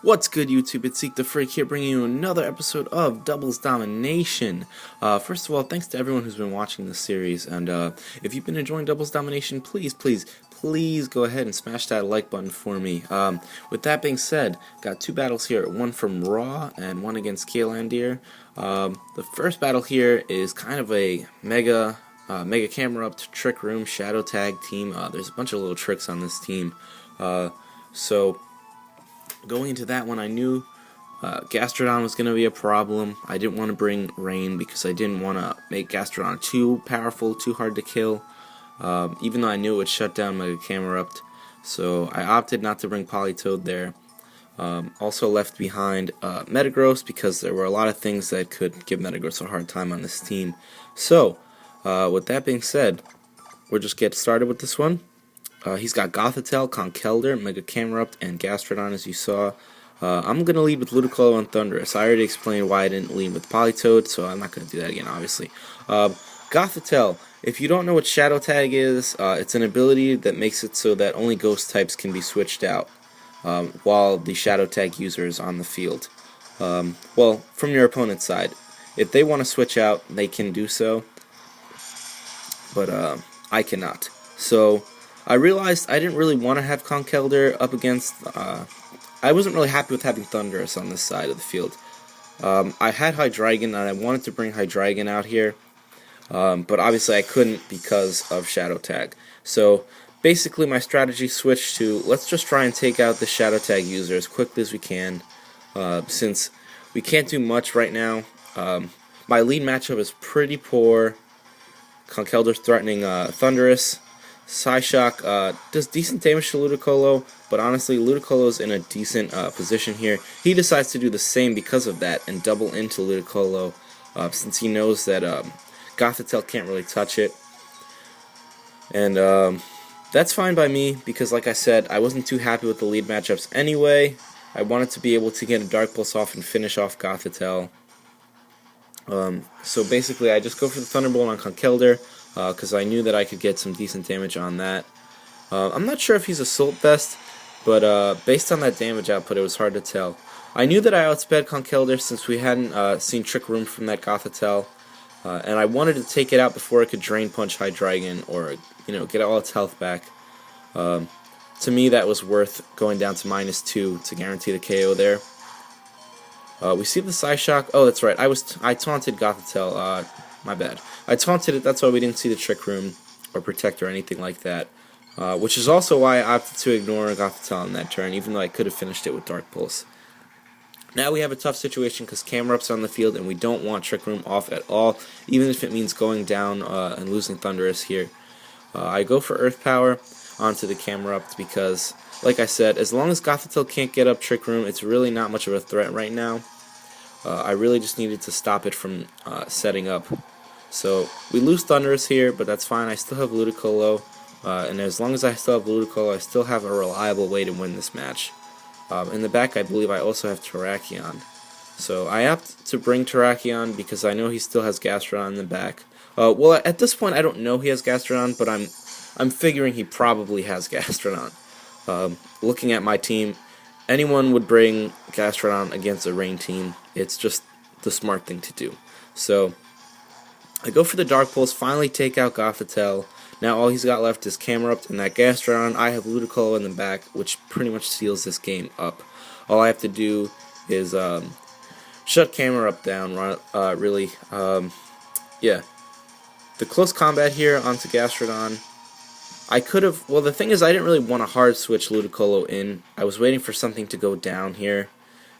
What's good, YouTube? It's Seek the Freak here, bringing you another episode of Doubles Domination. First of all, thanks to everyone who's been watching this series, and if you've been enjoying Doubles Domination, please go ahead and smash that like button for me. With that being said, got two battles here, one from Raw and one against Kaelandir. The first battle here is kind of a mega camera up to trick room shadow tag team. There's a bunch of little tricks on this team, so going into that one, I knew Gastrodon was going to be a problem. I didn't want to bring Rain because I didn't want to make Gastrodon too powerful, too hard to kill, even though I knew it would shut down Mega Camerupt. So I opted not to bring Politoed there. Also left behind Metagross because there were a lot of things that could give Metagross a hard time on this team. So, with that being said, we'll just get started with this one. He's got Gothitelle, Conkeldurr, Mega Camerupt, and Gastrodon, as you saw. I'm going to lead with Ludicolo and Thundurus. I already explained why I didn't lead with Politoed, so I'm not going to do that again, obviously. Gothitelle, if you don't know what shadowtag is, it's an ability that makes it so that only ghost types can be switched out while the shadowtag user is on the field. Well, from your opponent's side. If they want to switch out, they can do so, but I cannot. So I realized I didn't really want to have Conkeldurr up against, I wasn't really happy with having Thundurus on this side of the field. I had Hydreigon and I wanted to bring Hydreigon out here, but obviously I couldn't because of Shadow Tag. So basically my strategy switched to, let's just try and take out the Shadow Tag user as quickly as we can, since we can't do much right now. My lead matchup is pretty poor. Conkeldurr threatening Thundurus. Psyshock does decent damage to Ludicolo, but honestly, Ludicolo's in a decent position here. He decides to do the same because of that and double into Ludicolo, since he knows that Gothitelle can't really touch it. And that's fine by me, because like I said, I wasn't too happy with the lead matchups anyway. I wanted to be able to get a Dark Pulse off and finish off Gothitelle. So basically, I just go for the Thunderbolt on Conkeldurr, because I knew that I could get some decent damage on that. I'm not sure if he's Assault Vest, but based on that damage output, it was hard to tell. I knew that I outsped Conkeldurr since we hadn't seen Trick Room from that Gothitelle, and I wanted to take it out before it could Drain Punch Hydreigon or, get all its health back. To me, that was worth going down to -2 to guarantee the KO there. We see the Psyshock. Oh, that's right. I taunted Gothitelle. My bad. I taunted it, that's why we didn't see the Trick Room or Protect or anything like that. Which is also why I opted to ignore Gothitelle on that turn, even though I could have finished it with Dark Pulse. Now we have a tough situation because Camerupt's on the field and we don't want Trick Room off at all, even if it means going down and losing Thundurus here. I go for Earth Power onto the Camerupt because, like I said, as long as Gothitelle can't get up Trick Room, it's really not much of a threat right now. I really just needed to stop it from setting up. So we lose Thundurus here, but that's fine. I still have Ludicolo, and as long as I still have Ludicolo, I still have a reliable way to win this match. In the back, I believe I also have Terrakion. So I opt to bring Terrakion because I know he still has Gastrodon in the back. Well, at this point, I don't know he has Gastrodon, but I'm figuring he probably has Gastrodon. Looking at my team, anyone would bring Gastrodon against a Rain team. It's just the smart thing to do. So I go for the Dark Pulse, finally take out Gothitelle. Now all he's got left is Camerupt and that Gastrodon. I have Ludicolo in the back, which pretty much seals this game up. All I have to do is shut Camerupt down, really. Yeah. The close combat here onto Gastrodon. I could have, well, the thing is I didn't really want to hard switch Ludicolo in. I was waiting for something to go down here.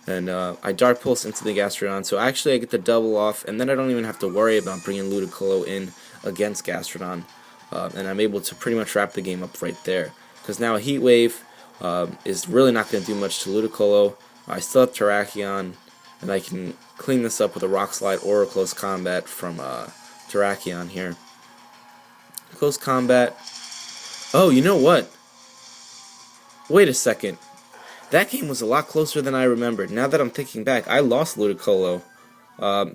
And I Dark Pulse into the Gastrodon, so actually I get the double off, and then I don't even have to worry about bringing Ludicolo in against Gastrodon. And I'm able to pretty much wrap the game up right there. Because now a Heat Wave is really not going to do much to Ludicolo. I still have Terrakion, and I can clean this up with a Rock Slide or a Close Combat from Terrakion here. Close Combat. Oh, you know what? Wait a second. That game was a lot closer than I remembered. Now that I'm thinking back, I lost Ludicolo.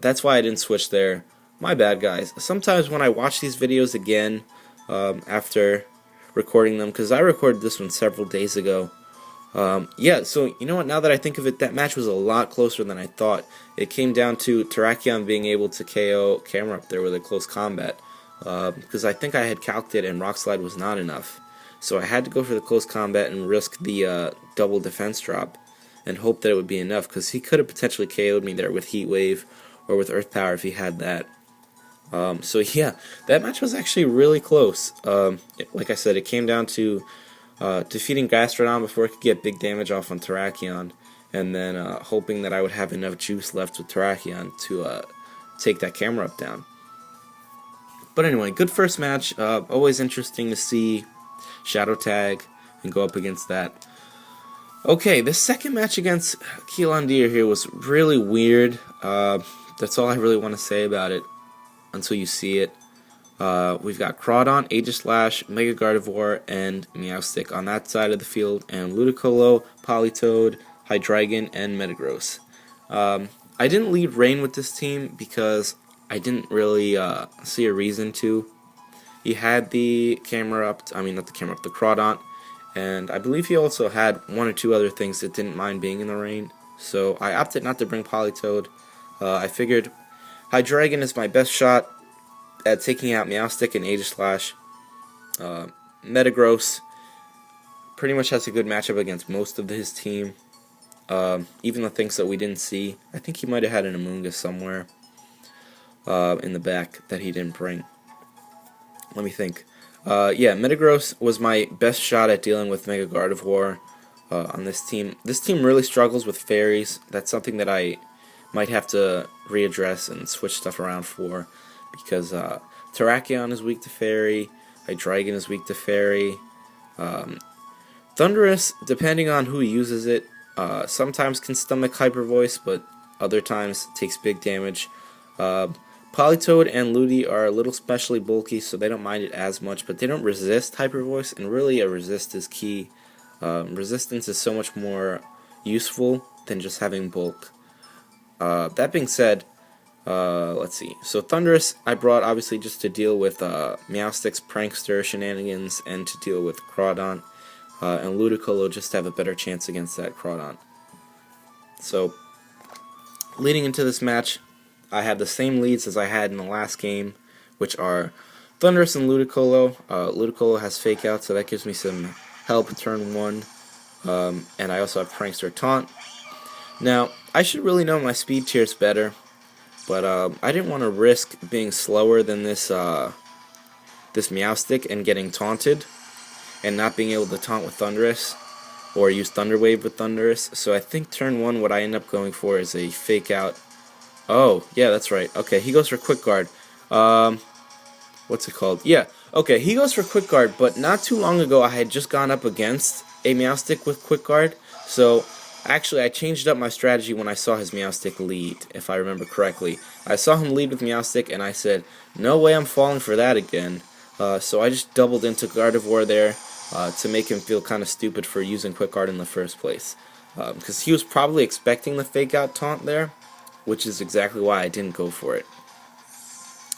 That's why I didn't switch there. My bad, guys. Sometimes when I watch these videos again, after recording them, because I recorded this one several days ago, Yeah, so you know what, now that I think of it, that match was a lot closer than I thought. It came down to Terrakion being able to KO Camera Up there with a close combat, because I think I had calced it and Rock Slide was not enough. So I had to go for the close combat and risk the double defense drop and hope that it would be enough, because he could have potentially KO'd me there with Heat Wave or with Earth Power if he had that. So yeah, that match was actually really close. Like I said, it came down to defeating Gastrodon before it could get big damage off on Terrakion, and then hoping that I would have enough juice left with Terrakion to take that Camera Up down. But anyway, good first match. Always interesting to see shadowtag and go up against that. Okay, the second match against Keelandir here was really weird. That's all I really want to say about it until you see it. We've got Crawdaunt, Aegislash, Mega Gardevoir, and Meowstic on that side of the field, and Ludicolo, Politoed, Hydreigon, and Metagross. I didn't lead Rain with this team because I didn't really see a reason to. He had the Camera Up, not the Camera Up, the Crawdaunt, and I believe he also had one or two other things that didn't mind being in the rain, so I opted not to bring Politoed. I figured Hydreigon is my best shot at taking out Meowstic and Aegislash. Metagross pretty much has a good matchup against most of his team, even the things that we didn't see. I think he might have had an Amoonguss somewhere in the back that he didn't bring. Let me think. Yeah, Metagross was my best shot at dealing with Mega Gardevoir on this team. This team really struggles with fairies. That's something that I might have to readdress and switch stuff around for, because Terrakion is weak to fairy, Hydreigon is weak to fairy. Thundurus, depending on who uses it, sometimes can stomach Hyper Voice, but other times takes big damage. Politoed and Ludi are a little specially bulky, so they don't mind it as much, but they don't resist Hyper Voice, and really a resist is key. Resistance is so much more useful than just having bulk. That being said, let's see. So Thundurus I brought obviously just to deal with Meowstic's prankster shenanigans and to deal with Crawdaunt, and Ludicolo just to have a better chance against that Crawdaunt. So leading into this match, I have the same leads as I had in the last game, which are Thundurus and Ludicolo. Ludicolo has Fake Out, so that gives me some help turn 1, and I also have Prankster Taunt. Now, I should really know my speed tiers better, but I didn't want to risk being slower than this Meowstic and getting taunted, and not being able to taunt with Thundurus, or use Thunder Wave with Thundurus. So I think turn 1 what I end up going for is a Fake Out. Oh, yeah, that's right. Okay, he goes for Quick Guard. What's it called? Yeah, okay, he goes for Quick Guard, but not too long ago I had just gone up against a Meowstic with Quick Guard, so actually I changed up my strategy when I saw his Meowstic lead, if I remember correctly. I saw him lead with Meowstic, and I said, no way I'm falling for that again. So I just doubled into Gardevoir there to make him feel kind of stupid for using Quick Guard in the first place. Because he was probably expecting the Fake Out taunt there, which is exactly why I didn't go for it.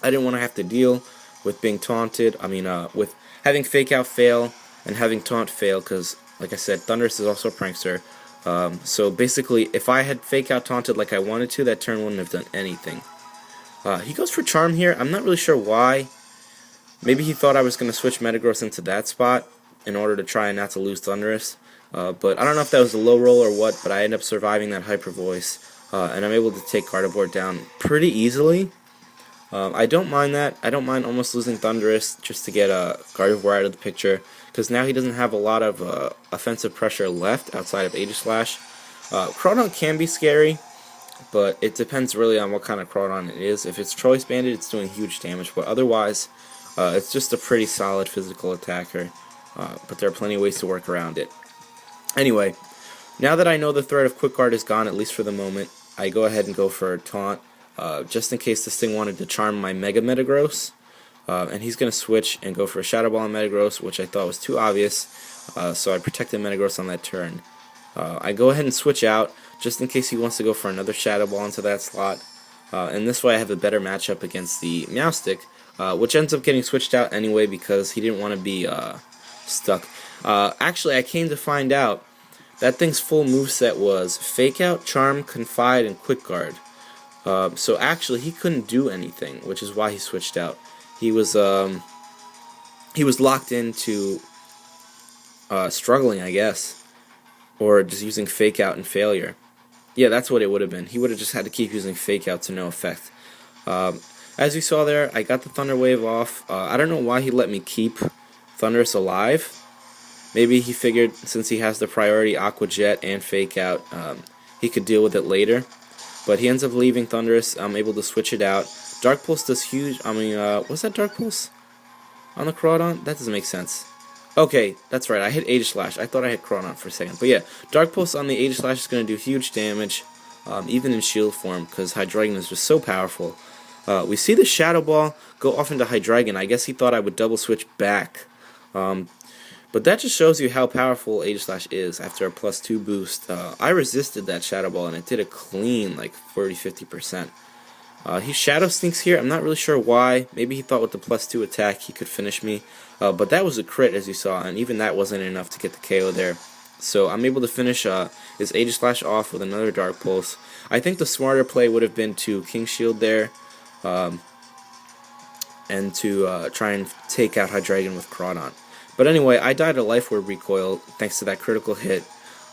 I didn't want to have to deal with being taunted, with having Fake Out fail and having taunt fail, because, like I said, Thundurus is also a prankster. So basically, if I had Fake Out taunted like I wanted to, that turn wouldn't have done anything. He goes for Charm here. I'm not really sure why. Maybe he thought I was going to switch Metagross into that spot in order to try not to lose Thundurus. But I don't know if that was a low roll or what, but I end up surviving that Hyper Voice. And I'm able to take Gardevoir down pretty easily. I don't mind that. I don't mind almost losing Thundurus just to get Gardevoir out of the picture, because now he doesn't have a lot of offensive pressure left outside of Aegislash. Crawdaunt can be scary, but it depends really on what kind of Crawdaunt it is. If it's Choice Banded, it's doing huge damage, but otherwise, it's just a pretty solid physical attacker, but there are plenty of ways to work around it. Anyway, now that I know the threat of Quick Guard is gone, at least for the moment, I go ahead and go for a Taunt, just in case this thing wanted to charm my Mega Metagross. And he's going to switch and go for a Shadow Ball on Metagross, which I thought was too obvious, so I protected Metagross on that turn. I go ahead and switch out, just in case he wants to go for another Shadow Ball into that slot. And this way I have a better matchup against the Meowstic, which ends up getting switched out anyway because he didn't want to be stuck. Actually, I came to find out that thing's full moveset was Fake Out, Charm, Confide, and Quick Guard. So actually, he couldn't do anything, which is why he switched out. He was locked into struggling, I guess, or just using Fake Out and failure. Yeah, that's what it would have been. He would have just had to keep using Fake Out to no effect. As you saw there, I got the Thunder Wave off. I don't know why he let me keep Thunderous alive. Maybe he figured since he has the priority Aqua Jet and Fake Out, he could deal with it later. But he ends up leaving Thunderous. I'm able to switch it out. Dark Pulse does huge. Was that Dark Pulse on the Crawdaunt? That doesn't make sense. Okay, that's right. I hit Aegis Slash. I thought I hit Crawdaunt for a second. But yeah, Dark Pulse on the Aegis Slash is going to do huge damage, even in shield form, because Hydreigon is just so powerful. We see the Shadow Ball go off into Hydreigon. I guess he thought I would double switch back. But that just shows you how powerful Aegis Slash is after a +2 boost. I resisted that Shadow Ball and it did a clean like 40-50%. He Shadow Sneaks here. I'm not really sure why. Maybe he thought with the +2 attack he could finish me. But that was a crit as you saw, and even that wasn't enough to get the KO there. So I'm able to finish his Aegis Slash off with another Dark Pulse. I think the smarter play would have been to King Shield there. And to try and take out Hydreigon with Crawdaunt. But anyway, I died a Life Orb recoil thanks to that critical hit.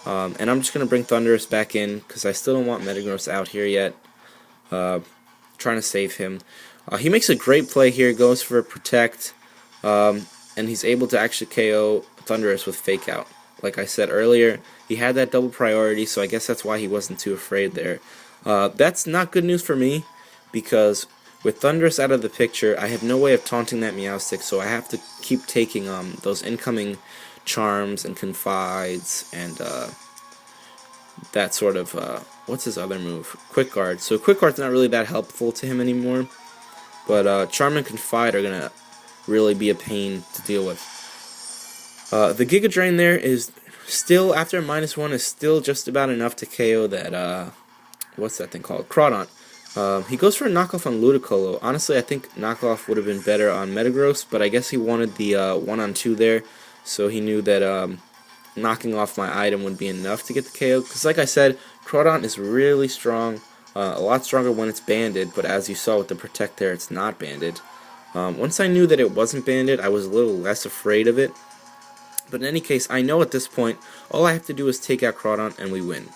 And I'm just going to bring Thunderous back in because I still don't want Metagross out here yet. Trying to save him. He makes a great play here, goes for a Protect, and he's able to actually KO Thunderous with Fake Out. Like I said earlier, he had that double priority, so I guess that's why he wasn't too afraid there. That's not good news for me, because with Thunderous out of the picture, I have no way of taunting that Meowstic, so I have to keep taking those incoming Charms and Confides and that sort of, what's his other move? Quick Guard. So Quick Guard's not really that helpful to him anymore, but Charm and Confide are going to really be a pain to deal with. The Giga Drain there is still, after -1, is still just about enough to KO that, what's that thing called? Crawdaunt. He goes for a knockoff on Ludicolo. Honestly, I think knockoff would have been better on Metagross, but I guess he wanted the 1-on-2 there, so he knew that knocking off my item would be enough to get the KO. Because like I said, Crawdaunt is really strong, a lot stronger when it's banded, but as you saw with the Protect there, it's not banded. Once I knew that it wasn't banded, I was a little less afraid of it. But in any case, I know at this point, all I have to do is take out Crawdaunt and we win.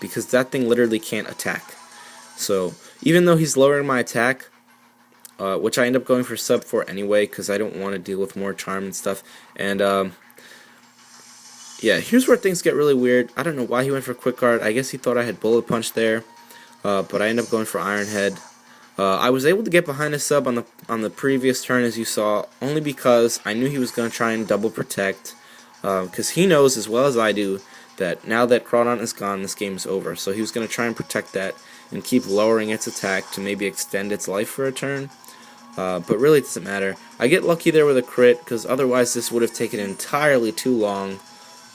Because that thing literally can't attack. So, even though he's lowering my attack, which I end up going for sub 4 anyway, because I don't want to deal with more charm and stuff, and, yeah, here's where things get really weird. I don't know why he went for Quick Guard. I guess he thought I had Bullet Punch there, but I end up going for Iron Head. I was able to get behind a sub on the previous turn, as you saw, only because I knew he was going to try and double protect, because he knows as well as I do that now that Crawdaunt is gone, this game is over. So he was going to try and protect that and keep lowering its attack to maybe extend its life for a turn. But really it doesn't matter. I get lucky there with a crit, because otherwise this would have taken entirely too long.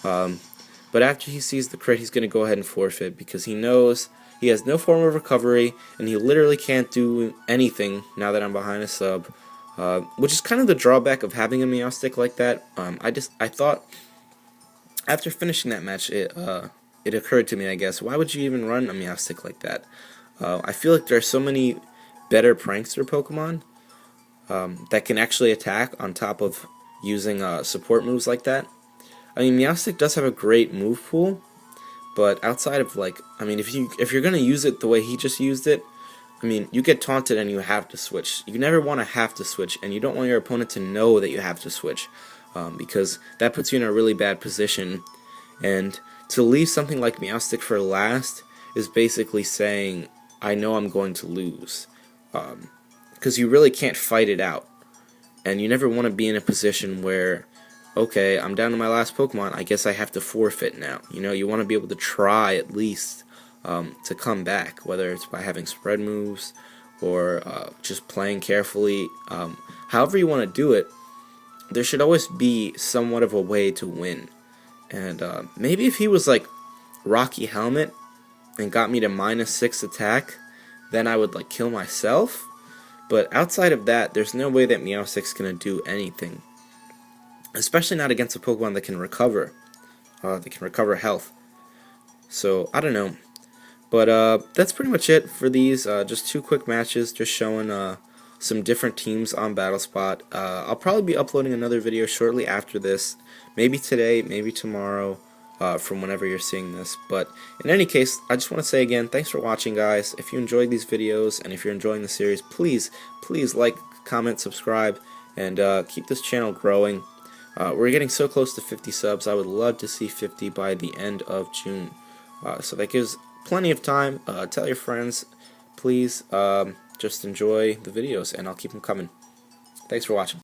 But after he sees the crit, he's going to go ahead and forfeit, because he knows he has no form of recovery, and he literally can't do anything now that I'm behind a sub. Which is kind of the drawback of having a Meowstic like that. I thought, after finishing that match, it occurred to me, I guess, why would you even run a Meowstic like that? I feel like there are so many better Prankster Pokemon that can actually attack on top of using support moves like that. I mean, Meowstic does have a great move pool, but outside of, like, I mean, if you're gonna use it the way he just used it, I mean, you get taunted and you have to switch. You never want to have to switch, and you don't want your opponent to know that you have to switch, because that puts you in a really bad position. And to leave something like Meowstic for last is basically saying, I know I'm going to lose, because you really can't fight it out, and you never want to be in a position where, okay, I'm down to my last Pokemon, I guess I have to forfeit now. You know, you want to be able to try at least to come back, whether it's by having spread moves or just playing carefully. However you want to do it, there should always be somewhat of a way to win. And maybe if he was like Rocky Helmet and got me to -6 attack, then I would like kill myself. But outside of that, there's no way that Meowstic's gonna do anything, especially not against a Pokemon that can recover. they can recover health. So I don't know, but that's pretty much it for these. Just 2 quick matches, just showing some different teams on BattleSpot. I'll probably be uploading another video shortly after this, maybe today, maybe tomorrow, from whenever you're seeing this. But in any case, I just want to say again, thanks for watching, guys. If you enjoyed these videos and if you're enjoying the series, please like, comment, subscribe, and keep this channel growing. We're getting so close to 50 subs. I would love to see 50 by the end of June. So that gives plenty of time. Tell your friends, please. Just enjoy the videos, and I'll keep them coming. Thanks for watching.